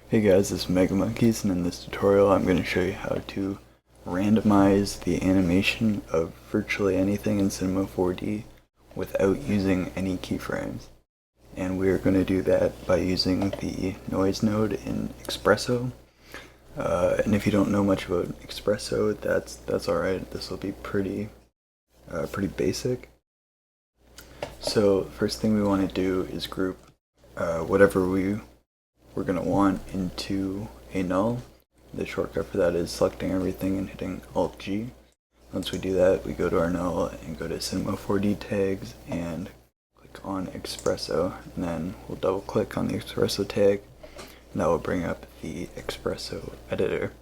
Hey guys, this is Mega Monkeys, and in this tutorial I'm going to show you how to randomize the animation of virtually anything in Cinema 4D without using any keyframes. And we're going to do that by using the noise node in Espresso. And if you don't know much about Espresso, that's alright. This will be pretty basic. So first thing we want to do is group whatever we're going to want into a null. The shortcut for that is selecting everything and hitting Alt-G. Once we do that, we go to our null and go to Cinema 4D tags and click on Espresso, and then we'll double click on the Espresso tag, and that will bring up the Espresso editor,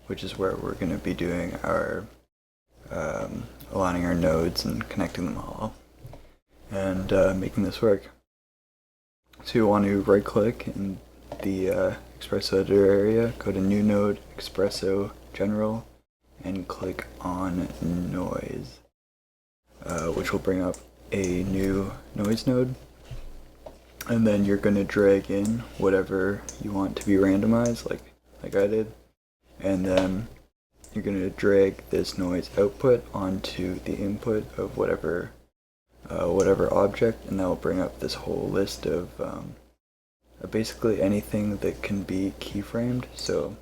which is where we're going to be doing our aligning our nodes and connecting them all and making this work. So you want to right click in the Espresso editor area, go to New Node, Espresso General, and click on Noise, which will bring up a new noise node. And then you're going to drag in whatever you want to be randomized, like I did, and then you're going to drag this noise output onto the input of whatever object, and that will bring up this whole list of basically anything that can be keyframed. So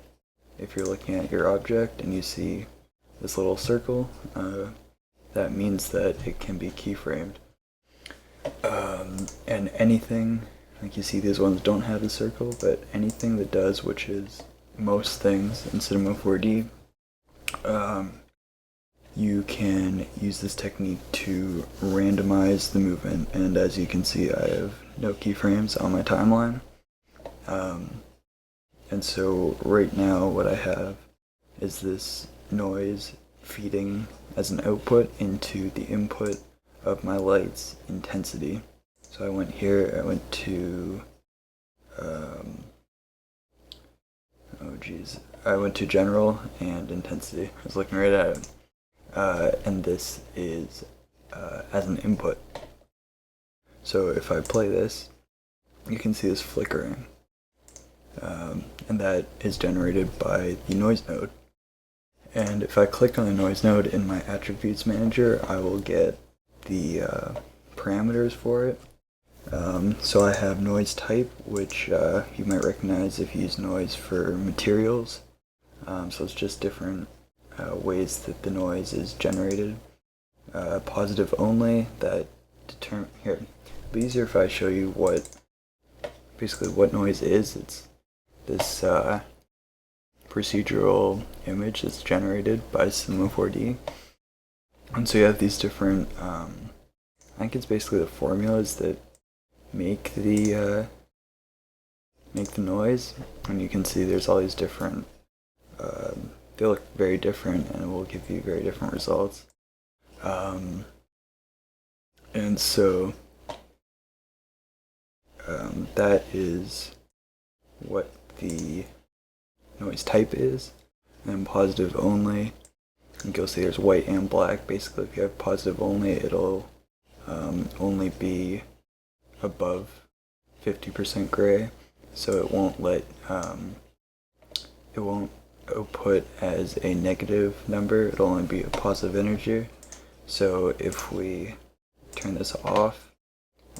if you're looking at your object and you see this little circle, that means that it can be keyframed. And anything, like you see these ones don't have the circle, but anything that does, which is most things in Cinema 4D, you can use this technique to randomize the movement. And as you can see, I have no keyframes on my timeline. And so right now what I have is this noise feeding as an output into the input of my light's intensity. So I went here, I went to, I went to general and intensity. I was looking right at it. And this is as an input. So if I play this, you can see this flickering. And that is generated by the noise node. And if I click on the noise node in my attributes manager, I will get the parameters for it. So I have noise type, which you might recognize if you use noise for materials. So it's just different ways that the noise is generated. Positive only, that determine here. It'd be easier if I show you basically what noise is. It's this procedural image that's generated by Cinema 4D. And so you have these different, I think it's basically the formulas that make the noise, and you can see there's all these different, they look very different and it will give you very different results. And so that is what the noise type is. And positive only, I think you'll see there's white and black. Basically, if you have positive only, it'll only be above 50% gray, so it won't it won't output as a negative number. It'll only be a positive integer. So if we turn this off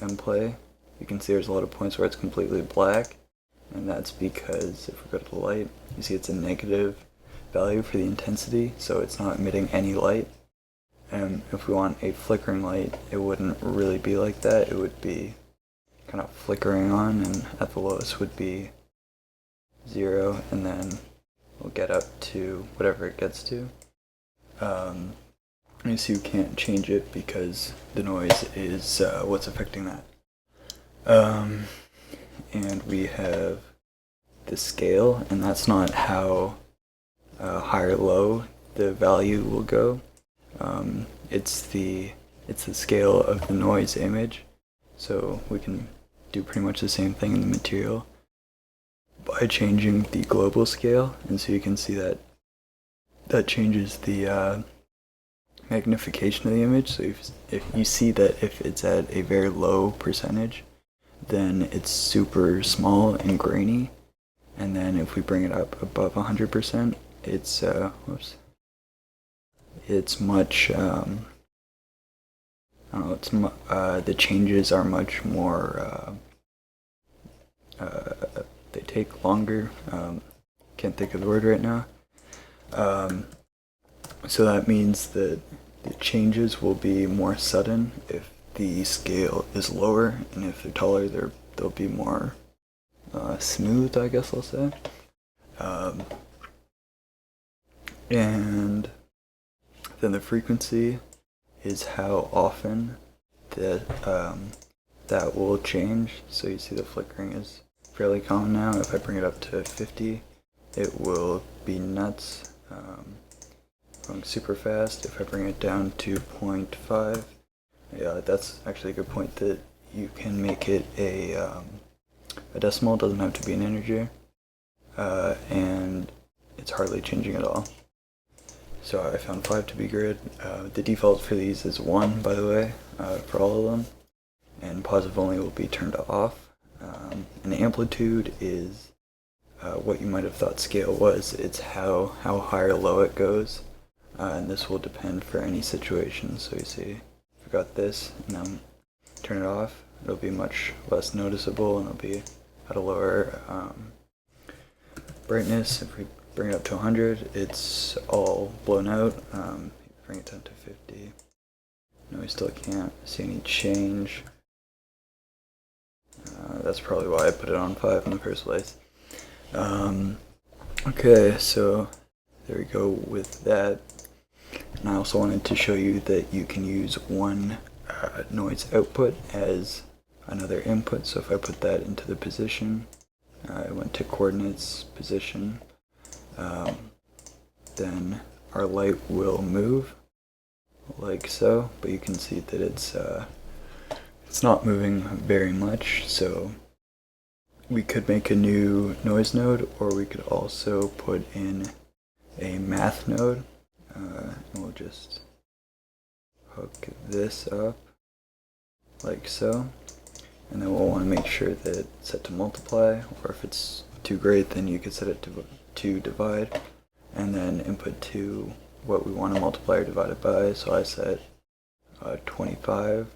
and play, you can see there's a lot of points where it's completely black, and that's because if we go to the light, you see it's a negative value for the intensity, so it's not emitting any light. And if we want a flickering light, it wouldn't really be like that. It would be kind of flickering on, and at the lowest would be 0, and then we'll get up to whatever it gets to. You see you can't change it because the noise is what's affecting that. And we have the scale, and that's not how high or low the value will go. It's the scale of the noise image. So we can do pretty much the same thing in the material by changing the global scale, and so you can see that changes the magnification of the image. So if you see that if it's at a very low percentage, then it's super small and grainy, And then if we bring it up above 100%, it's it's much I don't know, the changes are much more they take longer. Can't think of the word right now. So that means that the changes will be more sudden if the scale is lower, and if they're taller, they'll be more smooth, I guess I'll say. And then the frequency is how often that that will change. So you see the flickering is fairly common now. If I bring it up to 50, it will be nuts, going super fast. If I bring it down to 0.5, yeah, that's actually a good point, that you can make it a decimal. It doesn't have to be an integer, and it's hardly changing at all. So I found 5 to be good. The default for these is 1, by the way, for all of them, and positive only will be turned off. And amplitude is what you might have thought scale was. It's how high or low it goes, and this will depend for any situation. So you see, if I got this and then turn it off, it'll be much less noticeable, and it'll be at a lower brightness. If we bring it up to 100, it's all blown out. Bring it down to 50. No, we still can't see any change. That's probably why I put it on 5 in the first place. Okay, so there we go with that. And I also wanted to show you that you can use one noise output as another input. So if I put that into the position, I went to coordinates, position, then our light will move like so, but you can see that it's not moving very much. So we could make a new noise node, or we could also put in a math node, and we'll just hook this up like so, and then we'll want to make sure that it's set to multiply, or if it's too great, then you could set it to divide, and then input to what we want to multiply or divide it by. So I set 25,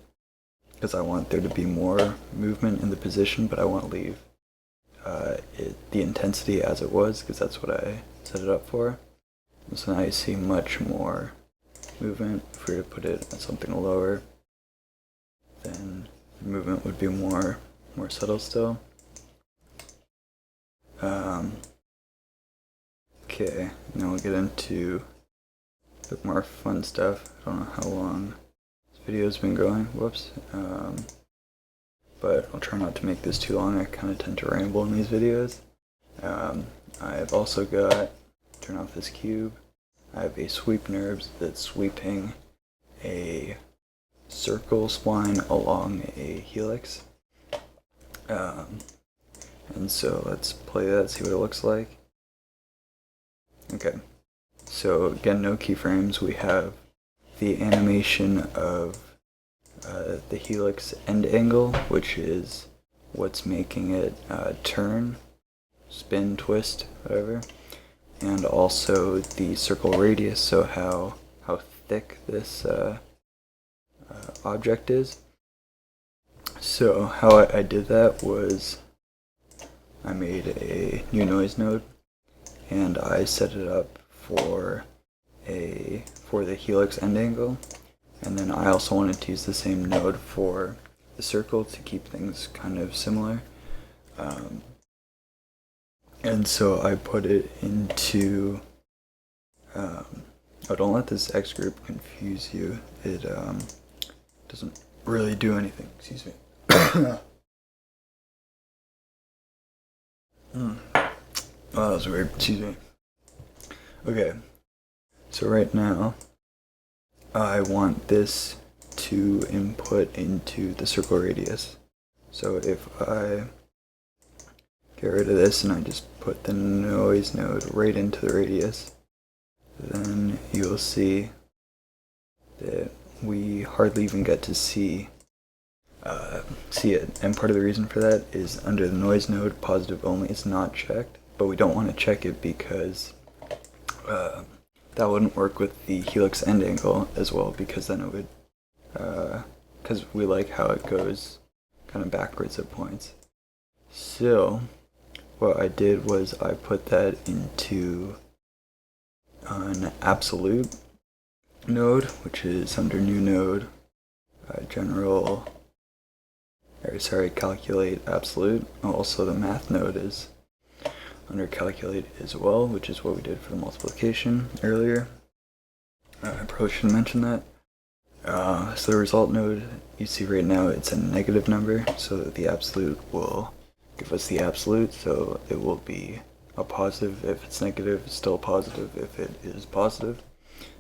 because I want there to be more movement in the position, but I want to leave the intensity as it was, because that's what I set it up for. And so now you see much more movement. If we were to put it at something lower, then the movement would be more subtle still. Okay, now we'll get into a bit more fun stuff. I don't know how long this video's been going, whoops. But I'll try not to make this too long. I kind of tend to ramble in these videos. I've also got, turn off this cube, I have a sweep NURBS that's sweeping a circle spline along a helix. And so let's play that, see what it looks like. Okay, so again, no keyframes. We have the animation of the helix end angle, which is what's making it turn, spin, twist, whatever, and also the circle radius, so how thick this object is. So how I did that was I made a new noise node, and I set it up for the helix end angle, and then I also wanted to use the same node for the circle to keep things kind of similar. And so I put it into oh, don't let this X group confuse you. It doesn't really do anything. Excuse me. Oh, that was weird. Excuse me. Okay, so right now I want this to input into the circle radius. So if I get rid of this and I just put the noise node right into the radius, then you'll see that we hardly even get to see it. And part of the reason for that is under the noise node, positive only is not checked. but we don't want to check it because that wouldn't work with the helix end angle as well, because then it would, because we like how it goes kind of backwards at points. So what I did was I put that into an absolute node, which is under new node, calculate absolute. Also the math node is under calculate as well, which is what we did for the multiplication earlier. I probably should mention that. So the result node, you see right now it's a negative number, so that the absolute will give us the absolute, so it will be a positive. If it's negative, it's still a positive if it is positive.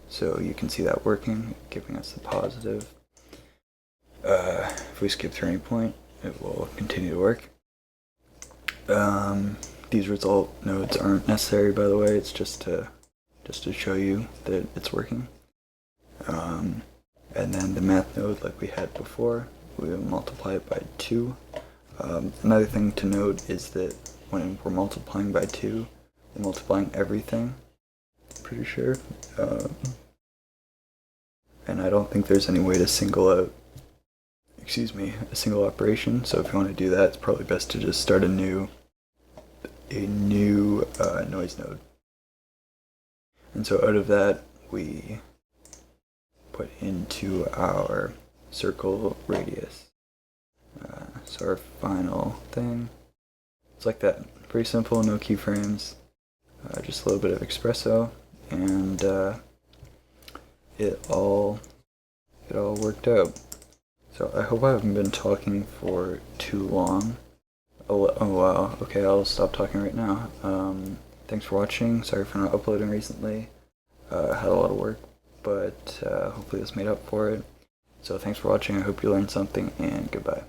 So you can see that working, giving us the positive. If we skip through any point, it will continue to work. These result nodes aren't necessary, by the way. It's just to show you that it's working. And then the math node, like we had before, we will multiply it by 2. Another thing to note is that when we're multiplying by 2, we're multiplying everything, pretty sure. And I don't think there's any way to single out, a single operation. So if you want to do that, it's probably best to just start a new noise node. And so out of that, we put into our circle radius. So our final thing, it's like that. Pretty simple, no keyframes, just a little bit of espresso, and it all worked out. So I hope I haven't been talking for too long. Oh wow, okay, I'll stop talking right now. Thanks for watching. Sorry for not uploading recently. Had a lot of work, but hopefully this made up for it. So thanks for watching. I hope you learned something, and goodbye.